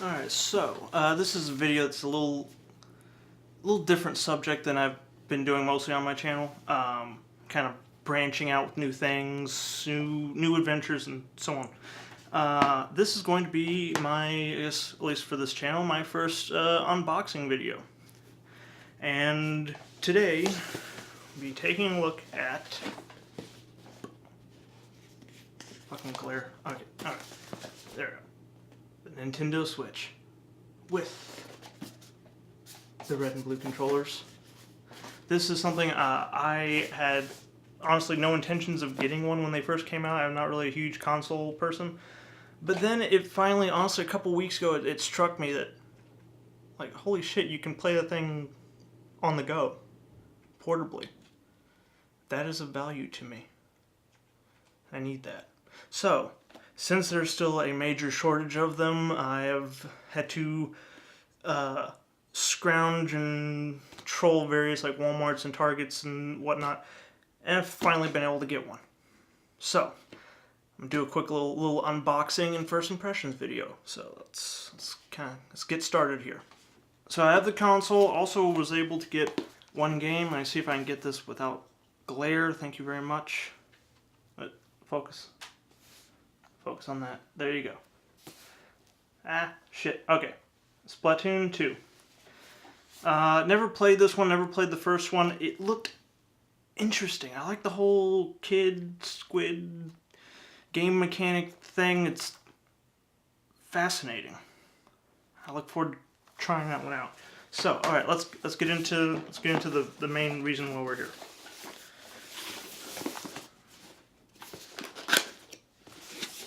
Alright, so this is a video that's a little different subject than I've been doing mostly on my channel. Kind of branching out with new things, new adventures, and so on. This is going to be my, I guess, at least for this channel, my first unboxing video. And today, we'll be taking a look at... Fucking glare. Okay, alright. There we go. The Nintendo Switch with the red and blue controllers. This is something I had honestly no intentions of getting one when they first came out. I'm not really a huge console person. But then it finally, honestly, a couple weeks ago, it struck me that, like, holy shit, you can play the thing on the go, portably. That is of value to me. I need that. So, since there's still a major shortage of them, I have had to scrounge and troll various like Walmarts and Targets and whatnot, and I've finally been able to get one. So, I'm gonna do a quick little unboxing and first impressions video. So let's get started here. So I have the console. Also was able to get one game. I see if I can get this without glare. Thank you very much. Focus. Focus on that. There you go. Ah, shit. Okay. Splatoon 2. Never played this one, never played the first one. It looked interesting. I like the whole kid, squid, game mechanic thing. It's fascinating. I look forward to trying that one out. So, alright, let's get into the main reason why we're here.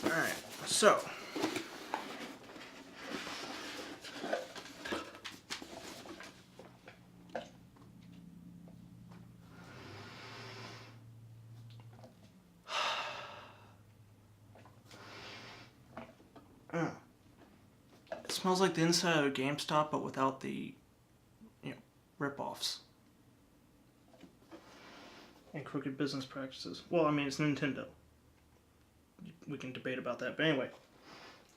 Alright, so it smells like the inside of a GameStop, but without the, rip-offs and crooked business practices. Well, I mean, it's Nintendo. We can debate about that, but anyway,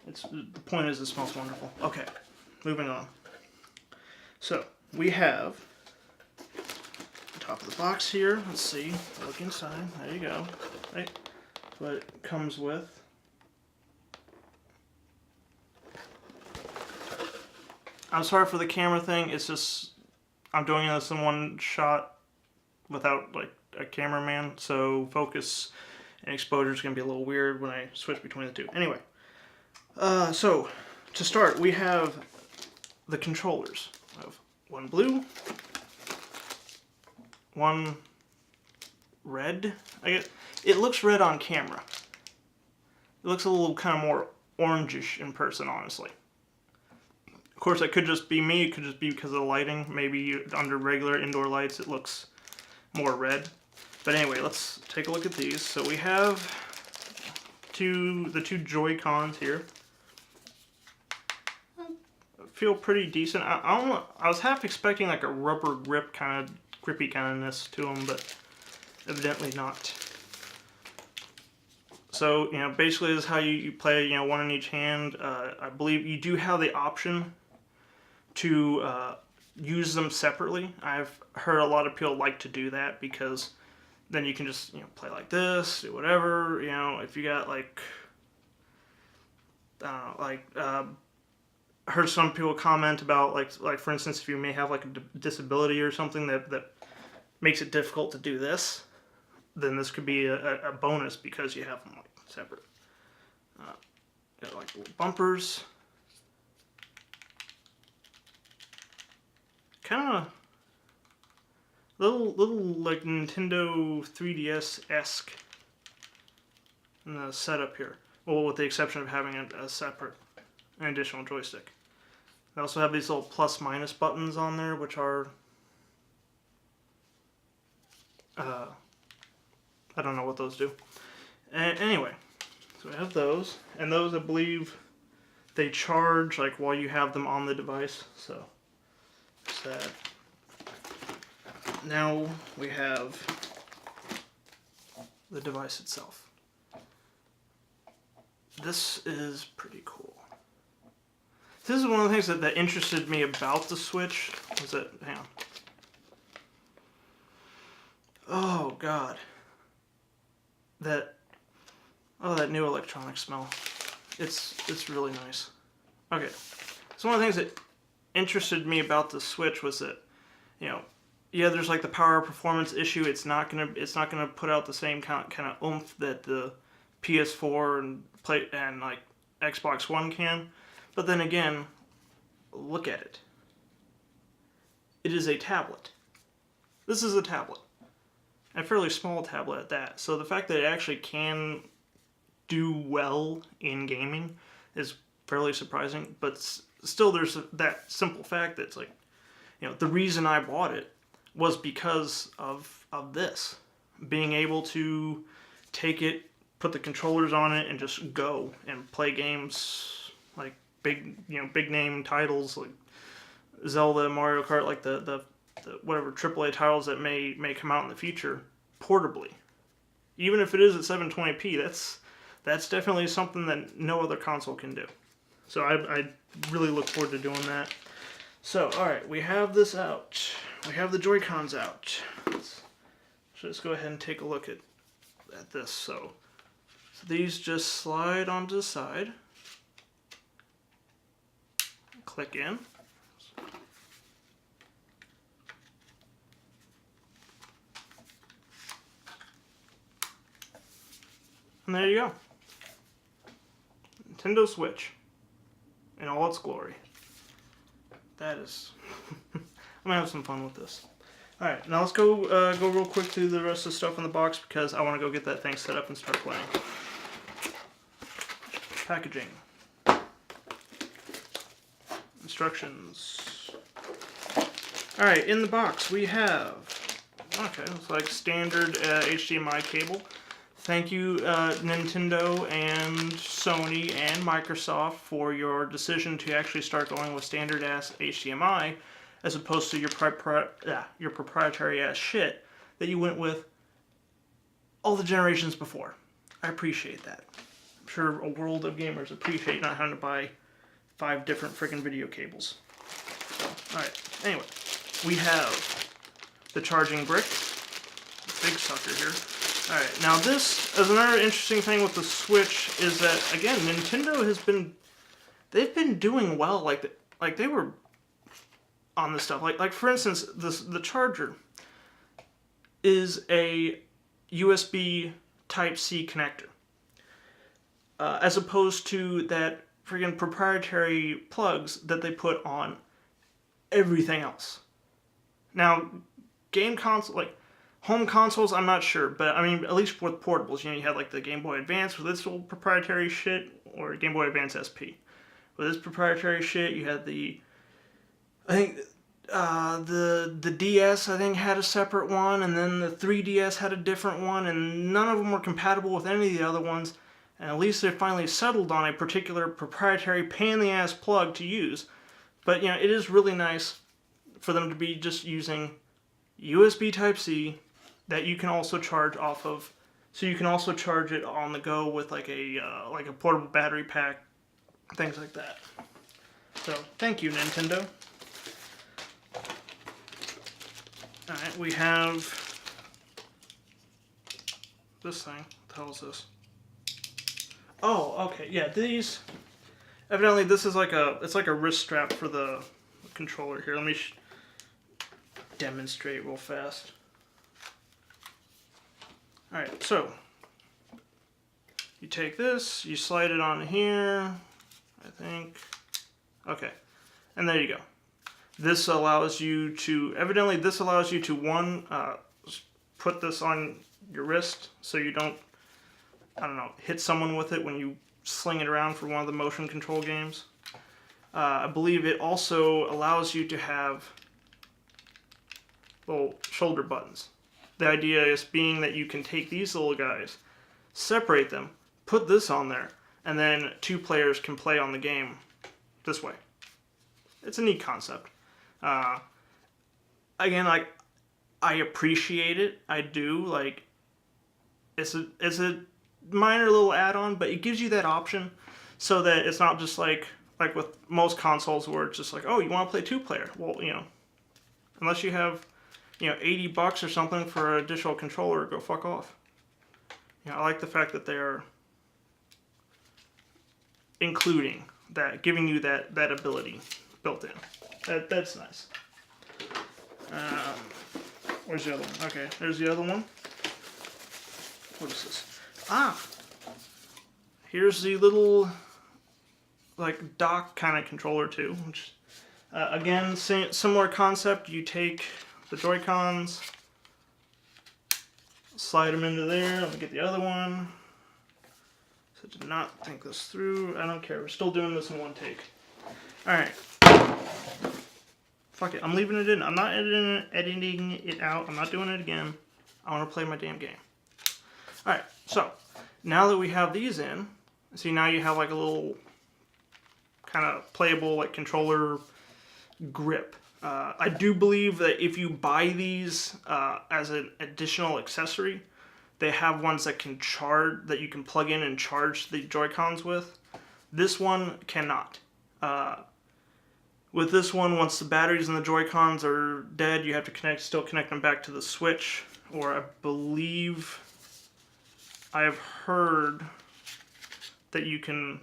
the point is it smells wonderful. Okay, moving on. So we have the top of the box here. Let's see. Look inside. There you go. Right, that's what it comes with. I'm sorry for the camera thing. It's just I'm doing this in one shot without like a cameraman, so focus and exposure is going to be a little weird when I switch between the two. Anyway, so to start, we have the controllers. I have one blue, one red. I guess it looks red on camera. It looks a little kind of more orangish in person, honestly. Of course, it could just be me. It could just be because of the lighting. Maybe under regular indoor lights, it looks more red. But anyway, let's take a look at these. So we have the two Joy-Cons here. Feel pretty decent. I don't know. I was half expecting like a rubber grip kind of grippy kindness to them, but evidently not. So basically, this is how you play. One in each hand. I believe you do have the option to use them separately. I've heard a lot of people like to do that because then you can just play like this, do whatever. If you got like heard some people comment about like for instance, if you may have like a disability or something that makes it difficult to do this, then this could be a bonus because you have them like separate. Got like little bumpers. Kind of little like Nintendo 3DS-esque in the setup here. Well, with the exception of having a separate, an additional joystick. They also have these little plus-minus buttons on there, which are I don't know what those do. Anyway, so we have those, and those I believe they charge like while you have them on the device. So. That. Now we have the device itself. This is pretty cool. This is one of the things that interested me about the Switch. Was that, hang on. Oh God. That new electronic smell. It's really nice. Okay. So one of the things that interested me about the Switch was that, you know, yeah, there's like the power performance issue. It's not gonna put out the same kind of oomph that the PS4 and like Xbox One can. But then again, look at it. It is a tablet. This is a tablet. A fairly small tablet at that. So the fact that it actually can do well in gaming is fairly surprising. But still, there's that simple fact that it's like, you know, the reason I bought it was because of this. Being able to take it, put the controllers on it, and just go and play games like big name titles like Zelda, Mario Kart, like the whatever AAA titles that may come out in the future portably. Even if it is at 720p, that's definitely something that no other console can do. So I really look forward to doing that. So, alright, we have this out. We have the Joy-Cons out. Let's go ahead and take a look at this. So these just slide onto the side. Click in. And there you go. Nintendo Switch in all its glory. That is... I'm gonna have some fun with this. Alright, now let's go real quick through the rest of the stuff in the box because I want to go get that thing set up and start playing. Packaging. Instructions. Alright, in the box we have... Okay, it's like standard HDMI cable. Thank you, Nintendo and Sony and Microsoft for your decision to actually start going with standard-ass HDMI as opposed to your proprietary-ass shit that you went with all the generations before. I appreciate that. I'm sure a world of gamers appreciate not having to buy 5 different freaking video cables. So, alright, anyway, we have the charging brick. Big sucker here. Alright, now this is another interesting thing with the Switch is that, again, Nintendo they've been doing well, like they were on this stuff. Like for instance, the charger is a USB Type-C connector. As opposed to that friggin' proprietary plugs that they put on everything else. Now, game console, like, home consoles, I'm not sure, but I mean, at least with portables, you had like the Game Boy Advance with its little proprietary shit, or Game Boy Advance SP. With its proprietary shit, you had the DS, I think, had a separate one, and then the 3DS had a different one, and none of them were compatible with any of the other ones, and at least they finally settled on a particular proprietary pain-in-the-ass plug to use. But, it is really nice for them to be just using USB Type-C that you can also charge off of, so you can also charge it on the go with like a portable battery pack, things like that. So thank you, Nintendo. All right, we have this thing. What the hell is this? Oh, okay, yeah. These evidently this is it's like a wrist strap for the controller here. Let me demonstrate real fast. Alright, so you take this, you slide it on here, I think. Okay, and there you go. This allows you to, one, put this on your wrist so you don't, hit someone with it when you sling it around for one of the motion control games. I believe it also allows you to have little shoulder buttons. The idea is being that you can take these little guys, separate them, put this on there, and then 2 players can play on the game this way. It's a neat concept. Again, like, I appreciate it. I do. Like, it's a minor little add-on, but it gives you that option so that it's not just like, like with most consoles where it's just like, oh, you want to play 2-player? Well, unless you have, $80 or something for an additional controller, go fuck off. I like the fact that they're including that, giving you that ability built in. That's nice. Where's the other one? Okay, there's the other one. What is this? Here's the little, like, dock kind of controller too. Which, again, similar concept. You take the Joy-Cons, slide them into there. Let me get the other one. So did not think this through. I don't care. We're still doing this in one take. Alright. Fuck it. I'm leaving it in. I'm not editing it out. I'm not doing it again. I want to play my damn game. Alright. So, now that we have these in, see, now you have like a little kind of playable like controller grip. I do believe that if you buy these as an additional accessory, they have ones that can charge, that you can plug in and charge the Joy-Cons with. This one cannot. With this one, once the batteries in the Joy-Cons are dead, you have to still connect them back to the Switch. Or I believe I have heard that you can.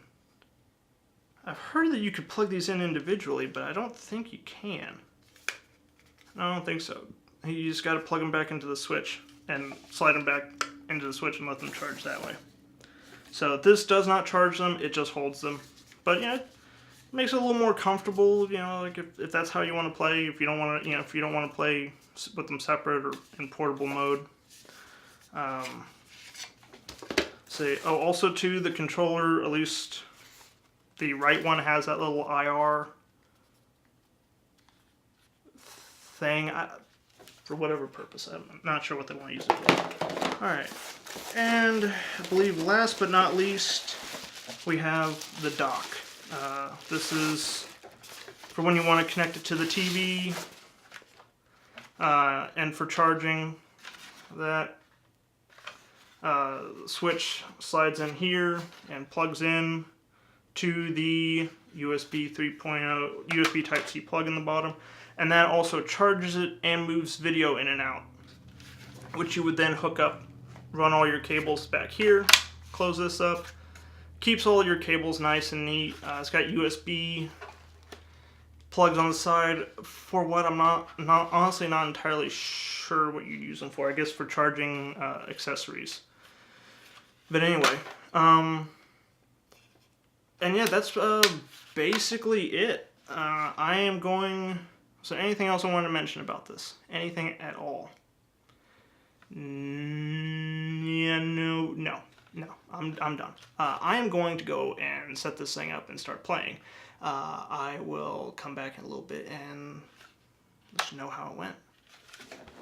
I've heard that you could plug these in individually, but I don't think you can. I don't think so. You just got to plug them back into the Switch and slide them back into the Switch and let them charge that way. So this does not charge them; it just holds them. But yeah, it makes it a little more comfortable. Like if that's how you want to play. If you don't want to, if you don't want to play with them separate or in portable mode. Also too, the controller, at least the right one, has that little IR thing, for whatever purpose. I'm not sure what they want to use it for. Alright, and I believe last but not least, we have the dock. This is for when you want to connect it to the TV, and for charging that. Switch slides in here and plugs in to the USB 3.0 USB Type-C plug in the bottom, and that also charges it and moves video in and out, which you would then hook up, run all your cables back here, close this up, keeps all your cables nice and neat. It's got USB plugs on the side for what I'm honestly not entirely sure what you'd use them for. I guess for charging accessories. But anyway, and yeah, that's basically it. I am going. So anything else I want to mention about this? Anything at all? Yeah, no. I'm done. I am going to go and set this thing up and start playing. I will come back in a little bit and let you know how it went.